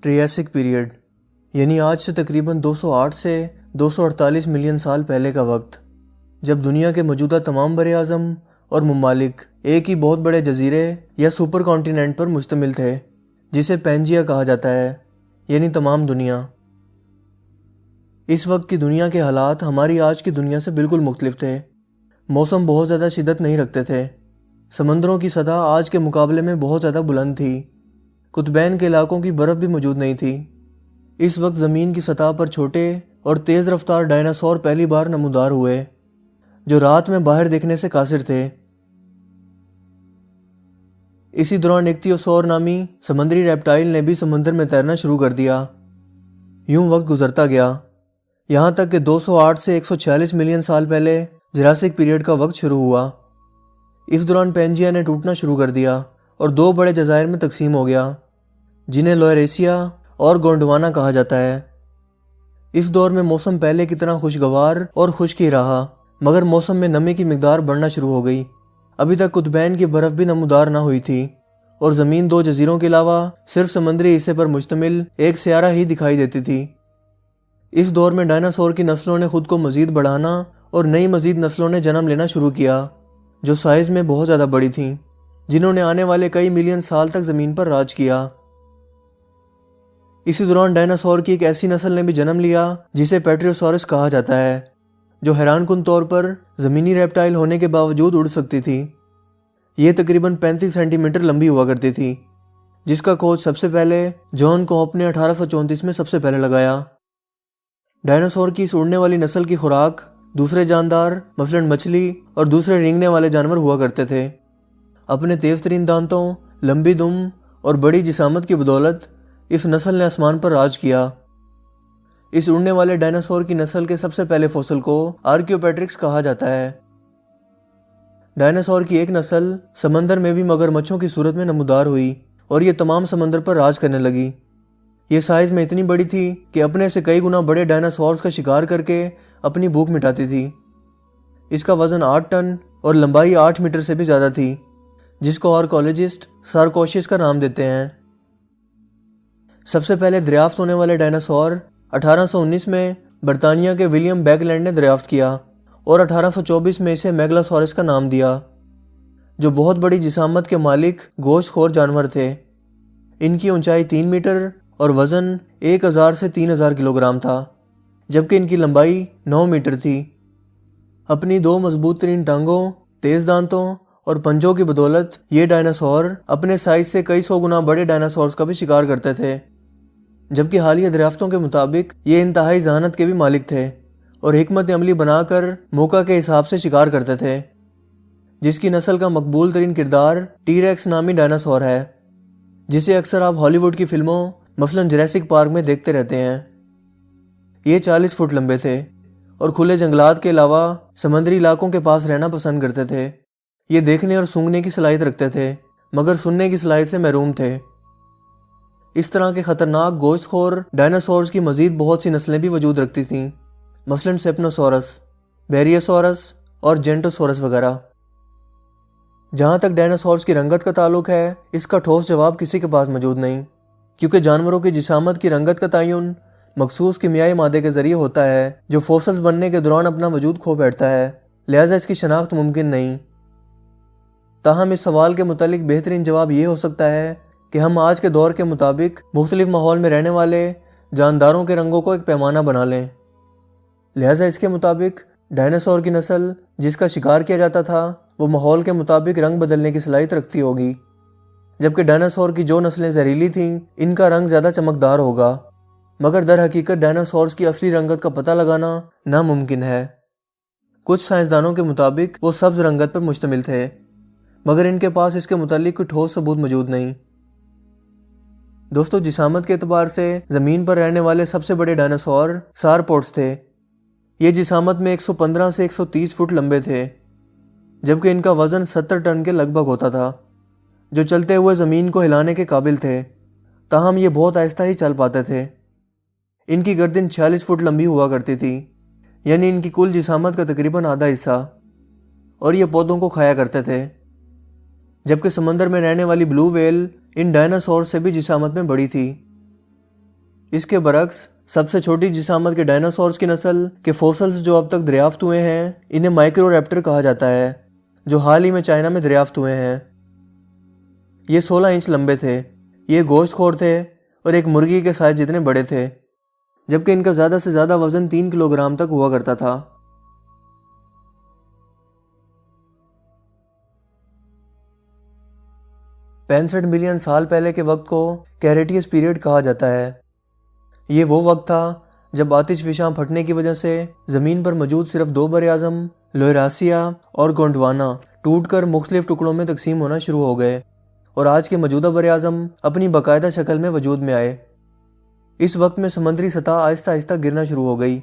Triassic period یعنی آج سے تقریباً 208 سے 248 ملین سال پہلے کا وقت، جب دنیا کے موجودہ تمام بر اعظم اور ممالک ایک ہی بہت بڑے جزیرے یا سپر کانٹیننٹ پر مشتمل تھے، جسے پینجیا کہا جاتا ہے، یعنی تمام دنیا۔ اس وقت کی دنیا کے حالات ہماری آج کی دنیا سے بالکل مختلف تھے۔ موسم بہت زیادہ شدت نہیں رکھتے تھے، سمندروں کی سطح آج کے مقابلے میں بہت زیادہ بلند تھی، قطبین کے علاقوں کی برف بھی موجود نہیں تھی۔ اس وقت زمین کی سطح پر چھوٹے اور تیز رفتار ڈائناسور پہلی بار نمودار ہوئے، جو رات میں باہر دیکھنے سے قاصر تھے۔ اسی دوران اکتیوسور نامی سمندری ریپٹائل نے بھی سمندر میں تیرنا شروع کر دیا۔ یوں وقت گزرتا گیا، یہاں تک کہ 208 سے 146 ملین سال پہلے جراسک پیریڈ کا وقت شروع ہوا۔ اس دوران پینجیا نے ٹوٹنا شروع کر دیا اور دو بڑے جزائر میں تقسیم ہو گیا، جنہیں لوئریسیا اور گونڈوانا کہا جاتا ہے۔ اس دور میں موسم پہلے کی طرح خوشگوار اور خشک ہی رہا، مگر موسم میں نمی کی مقدار بڑھنا شروع ہو گئی۔ ابھی تک قطبین کی برف بھی نمودار نہ ہوئی تھی، اور زمین دو جزیروں کے علاوہ صرف سمندری حصے پر مشتمل ایک سیارہ ہی دکھائی دیتی تھی۔ اس دور میں ڈائناسور کی نسلوں نے خود کو مزید بڑھانا اور نئی مزید نسلوں نے جنم لینا شروع کیا، جو سائز میں بہت زیادہ بڑی تھیں، جنہوں نے آنے والے کئی ملین سال تک زمین پر راج کیا۔ اسی دوران ڈائناسور کی ایک ایسی نسل نے بھی جنم لیا جسے پیٹریوسورس کہا جاتا ہے، جو حیران کن طور پر زمینی ریپٹائل ہونے کے باوجود اڑ سکتی تھی۔ یہ تقریباً 35 سینٹی میٹر لمبی ہوا کرتی تھی، جس کا کھوج سب سے پہلے جان کوپ نے 1834 میں سب سے پہلے لگایا۔ ڈائناسور کی اس اڑنے والی نسل کی خوراک دوسرے جاندار مثلاً مچھلی اور دوسرے رینگنے والے جانور ہوا کرتے تھے۔ اپنے تیز ترین دانتوں، لمبی دم اور بڑی جسامت کی بدولت اس نسل نے آسمان پر راج کیا۔ اس اڑنے والے ڈائناسور کی نسل کے سب سے پہلے فوسل کو آرکیوپیٹرکس کہا جاتا ہے۔ ڈائناسور کی ایک نسل سمندر میں بھی مگرمچھوں کی صورت میں نمودار ہوئی اور یہ تمام سمندر پر راج کرنے لگی۔ یہ سائز میں اتنی بڑی تھی کہ اپنے سے کئی گنا بڑے ڈائناسورز کا شکار کر کے اپنی بھوک مٹاتی تھی۔ اس کا وزن 8 ٹن اور لمبائی 8 میٹر سے بھی زیادہ تھی، جس کو آرکولوجسٹ سارکوشس کا نام دیتے ہیں۔ سب سے پہلے دریافت ہونے والے ڈائناسور 1819 میں برطانیہ کے ولیم بیک لینڈ نے دریافت کیا اور 1824 میں اسے میگلاسورس کا نام دیا، جو بہت بڑی جسامت کے مالک گوشت خور جانور تھے۔ ان کی اونچائی 3 میٹر اور وزن 1000 سے 3000 کلو گرام تھا، جبکہ ان کی لمبائی 9 میٹر تھی۔ اپنی دو مضبوط ترین ٹانگوں، تیز دانتوں اور پنجوں کی بدولت یہ ڈائناسور اپنے سائز سے کئی سو گنا بڑے ڈائناسورز کا بھی شکار کرتے تھے، جبکہ حالیہ دریافتوں کے مطابق یہ انتہائی ذہانت کے بھی مالک تھے اور حکمت عملی بنا کر موقع کے حساب سے شکار کرتے تھے، جس کی نسل کا مقبول ترین کردار ٹی ریکس نامی ڈائناسور ہے، جسے اکثر آپ ہالی ووڈ کی فلموں مثلاً جراسک پارک میں دیکھتے رہتے ہیں۔ یہ 40 فٹ لمبے تھے اور کھلے جنگلات کے علاوہ سمندری علاقوں کے پاس رہنا پسند کرتے تھے۔ یہ دیکھنے اور سونگھنے کی صلاحیت رکھتے تھے، مگر سننے کی صلاحیت سے محروم تھے۔ اس طرح کے خطرناک گوشت خور ڈائناسورز کی مزید بہت سی نسلیں بھی وجود رکھتی تھیں، مثلاً سیپنوسورس، بیریوسورس اور جینٹوسورس وغیرہ۔ جہاں تک ڈائناسورز کی رنگت کا تعلق ہے، اس کا ٹھوس جواب کسی کے پاس موجود نہیں، کیونکہ جانوروں کی جسامت کی رنگت کا تعین مخصوص کیمیائی مادے کے ذریعے ہوتا ہے جو فوسلز بننے کے دوران اپنا وجود کھو بیٹھتا ہے، لہٰذا اس کی شناخت ممکن نہیں۔ تاہم اس سوال کے متعلق بہترین جواب یہ ہو سکتا ہے کہ ہم آج کے دور کے مطابق مختلف ماحول میں رہنے والے جانداروں کے رنگوں کو ایک پیمانہ بنا لیں۔ لہٰذا اس کے مطابق ڈائناسور کی نسل جس کا شکار کیا جاتا تھا وہ ماحول کے مطابق رنگ بدلنے کی صلاحیت رکھتی ہوگی، جبکہ ڈائناسور کی جو نسلیں زہریلی تھیں ان کا رنگ زیادہ چمکدار ہوگا، مگر در حقیقت ڈائناسورز کی اصلی رنگت کا پتہ لگانا ناممکن ہے۔ کچھ سائنسدانوں کے مطابق وہ سبز رنگت پر مشتمل تھے، مگر ان کے پاس اس کے متعلق کوئی ٹھوس ثبوت موجود نہیں۔ دوستو، جسامت کے اعتبار سے زمین پر رہنے والے سب سے بڑے ڈائناسور سارپوڈس تھے۔ یہ جسامت میں 115 سے 130 فٹ لمبے تھے، جبکہ ان کا وزن 70 ٹن کے لگ بھگ ہوتا تھا، جو چلتے ہوئے زمین کو ہلانے کے قابل تھے، تاہم یہ بہت آہستہ ہی چل پاتے تھے۔ ان کی گردن 46 فٹ لمبی ہوا کرتی تھی، یعنی ان کی کل جسامت کا تقریباً آدھا حصہ، اور یہ پودوں کو کھایا کرتے تھے۔ جبکہ سمندر میں رہنے والی بلو ویل ان ڈائناسور سے بھی جسامت میں بڑی تھی۔ اس کے برعکس سب سے چھوٹی جسامت کے ڈائناسورس کی نسل کے فوسلز جو اب تک دریافت ہوئے ہیں انہیں مائکرو ریپٹر کہا جاتا ہے، جو حال ہی میں چائنا میں دریافت ہوئے ہیں۔ یہ 16 انچ لمبے تھے، یہ گوشت خور تھے اور ایک مرغی کے سائز جتنے بڑے تھے، جبکہ ان کا زیادہ سے زیادہ وزن 3 کلو گرام تک ہوا کرتا تھا۔ 65 ملین سال پہلے کے وقت کو کیریٹیس پیریڈ کہا جاتا ہے۔ یہ وہ وقت تھا جب آتش فشاں پھٹنے کی وجہ سے زمین پر موجود صرف 2 براعظم لوئراسیا اور گونڈوانا ٹوٹ کر مختلف ٹکڑوں میں تقسیم ہونا شروع ہو گئے اور آج کے موجودہ براعظم اپنی باقاعدہ شکل میں وجود میں آئے۔ اس وقت میں سمندری سطح آہستہ آہستہ گرنا شروع ہو گئی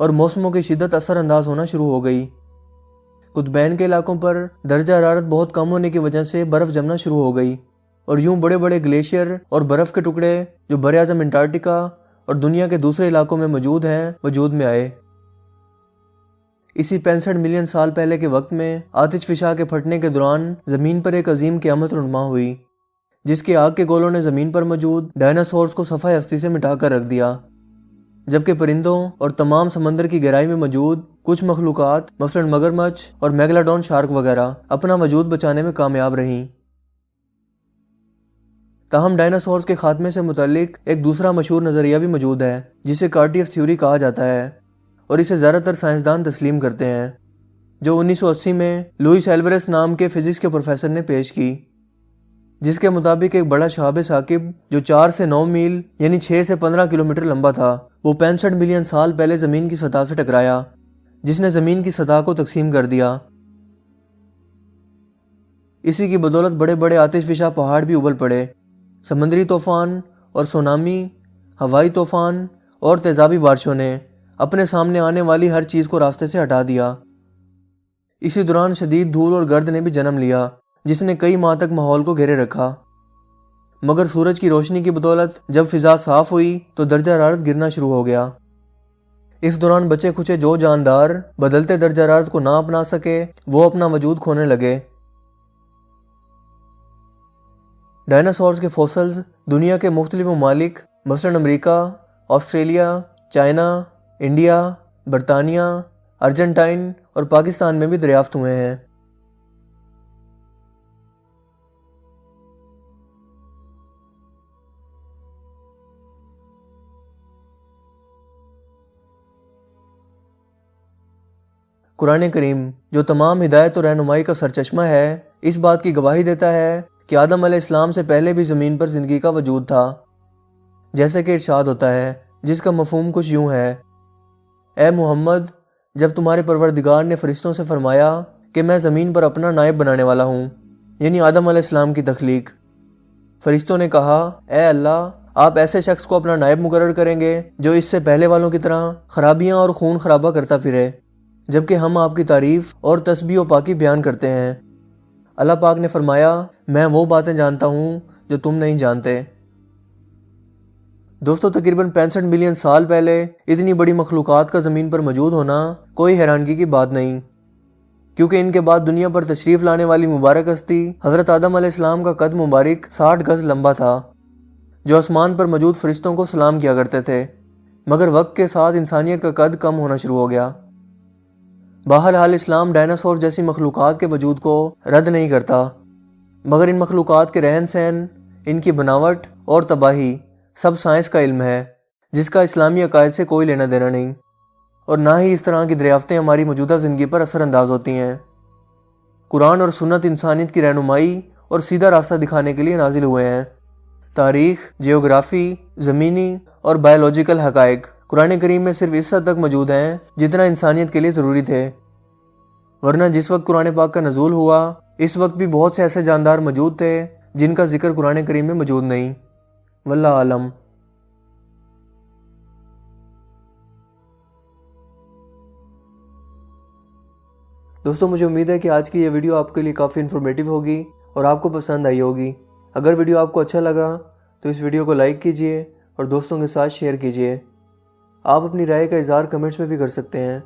اور موسموں کی شدت اثر انداز ہونا شروع ہو گئی۔ قطبین کے علاقوں پر درجہ حرارت بہت کم ہونے کی وجہ سے برف جمنا شروع ہو گئی اور یوں بڑے بڑے گلیشیئر اور برف کے ٹکڑے جو براعظم انٹارکٹیکا اور دنیا کے دوسرے علاقوں میں موجود ہیں وجود میں آئے۔ اسی 65 ملین سال پہلے کے وقت میں آتش فشاں کے پھٹنے کے دوران زمین پر ایک عظیم قیامت رونما ہوئی، جس کے آگ کے گولوں نے زمین پر موجود ڈائناسورز کو صفحہ ہستی سے مٹا کر رکھ دیا، جبکہ پرندوں اور تمام سمندر کی گہرائی میں موجود کچھ مخلوقات مثلاً مگرمچھ اور میگلاڈون شارک وغیرہ اپنا وجود بچانے میں کامیاب رہیں۔ تاہم ڈائناسورز کے خاتمے سے متعلق ایک دوسرا مشہور نظریہ بھی موجود ہے جسے کارٹیس تھیوری کہا جاتا ہے، اور اسے زیادہ تر سائنسدان تسلیم کرتے ہیں، جو 1980 میں لوئس ایلوریس نام کے فزکس کے پروفیسر نے پیش کی، جس کے مطابق ایک بڑا شہاب ثاقب جو 4 سے 9 میل یعنی 6 سے 15 کلومیٹر لمبا تھا، وہ 65 ملین سال پہلے زمین کی سطح سے ٹکرایا، جس نے زمین کی سطح کو تقسیم کر دیا۔ اسی کی بدولت بڑے بڑے آتش فشاں پہاڑ بھی ابل پڑے، سمندری طوفان اور سونامی، ہوائی طوفان اور تیزابی بارشوں نے اپنے سامنے آنے والی ہر چیز کو راستے سے ہٹا دیا۔ اسی دوران شدید دھول اور گرد نے بھی جنم لیا، جس نے کئی ماہ تک ماحول کو گھیرے رکھا، مگر سورج کی روشنی کی بدولت جب فضا صاف ہوئی تو درجہ حرارت گرنا شروع ہو گیا۔ اس دوران بچے کھچے جو جاندار بدلتے درجہ حرارت کو نہ اپنا سکے وہ اپنا وجود کھونے لگے۔ ڈائناسورز کے فوسلز دنیا کے مختلف ممالک مثلاً امریکہ، آسٹریلیا، چائنا، انڈیا، برطانیہ، ارجنٹائن اور پاکستان میں بھی دریافت ہوئے ہیں۔ قرآن کریم جو تمام ہدایت و رہنمائی کا سرچشمہ ہے، اس بات کی گواہی دیتا ہے کہ آدم علیہ السلام سے پہلے بھی زمین پر زندگی کا وجود تھا، جیسے کہ ارشاد ہوتا ہے، جس کا مفہوم کچھ یوں ہے: اے محمد، جب تمہارے پروردگار نے فرشتوں سے فرمایا کہ میں زمین پر اپنا نائب بنانے والا ہوں، یعنی آدم علیہ السلام کی تخلیق، فرشتوں نے کہا، اے اللہ، آپ ایسے شخص کو اپنا نائب مقرر کریں گے جو اس سے پہلے والوں کی طرح خرابیاں اور خون خرابہ کرتا پھرے، جبکہ ہم آپ کی تعریف اور تسبیح و پاکی بیان کرتے ہیں۔ اللہ پاک نے فرمایا، میں وہ باتیں جانتا ہوں جو تم نہیں جانتے۔ دوستو، تقریباً 65 ملین سال پہلے اتنی بڑی مخلوقات کا زمین پر موجود ہونا کوئی حیرانگی کی بات نہیں، کیونکہ ان کے بعد دنیا پر تشریف لانے والی مبارک ہستی حضرت آدم علیہ السلام کا قد مبارک 60 گز لمبا تھا، جو آسمان پر موجود فرشتوں کو سلام کیا کرتے تھے، مگر وقت کے ساتھ انسانیت کا قد کم ہونا شروع ہو گیا۔ بہرحال اسلام ڈائناسور جیسی مخلوقات کے وجود کو رد نہیں کرتا، مگر ان مخلوقات کے رہن سہن، ان کی بناوٹ اور تباہی سب سائنس کا علم ہے، جس کا اسلامی عقائد سے کوئی لینا دینا نہیں، اور نہ ہی اس طرح کی دریافتیں ہماری موجودہ زندگی پر اثر انداز ہوتی ہیں۔ قرآن اور سنت انسانیت کی رہنمائی اور سیدھا راستہ دکھانے کے لیے نازل ہوئے ہیں۔ تاریخ، جیوگرافی، زمینی اور بایولوجیکل حقائق قرآن کریم میں صرف اس حد تک موجود ہیں جتنا انسانیت کے لیے ضروری تھے، ورنہ جس وقت قرآن پاک کا نزول ہوا اس وقت بھی بہت سے ایسے جاندار موجود تھے جن کا ذکر قرآن کریم میں موجود نہیں۔ واللہ عالم۔ دوستو، مجھے امید ہے کہ آج کی یہ ویڈیو آپ کے لیے کافی انفارمیٹیو ہوگی اور آپ کو پسند آئی ہوگی۔ اگر ویڈیو آپ کو اچھا لگا تو اس ویڈیو کو لائک کیجئے اور دوستوں کے ساتھ شیئر کیجئے۔ آپ اپنی رائے کا اظہار کمنٹس میں بھی کر سکتے ہیں۔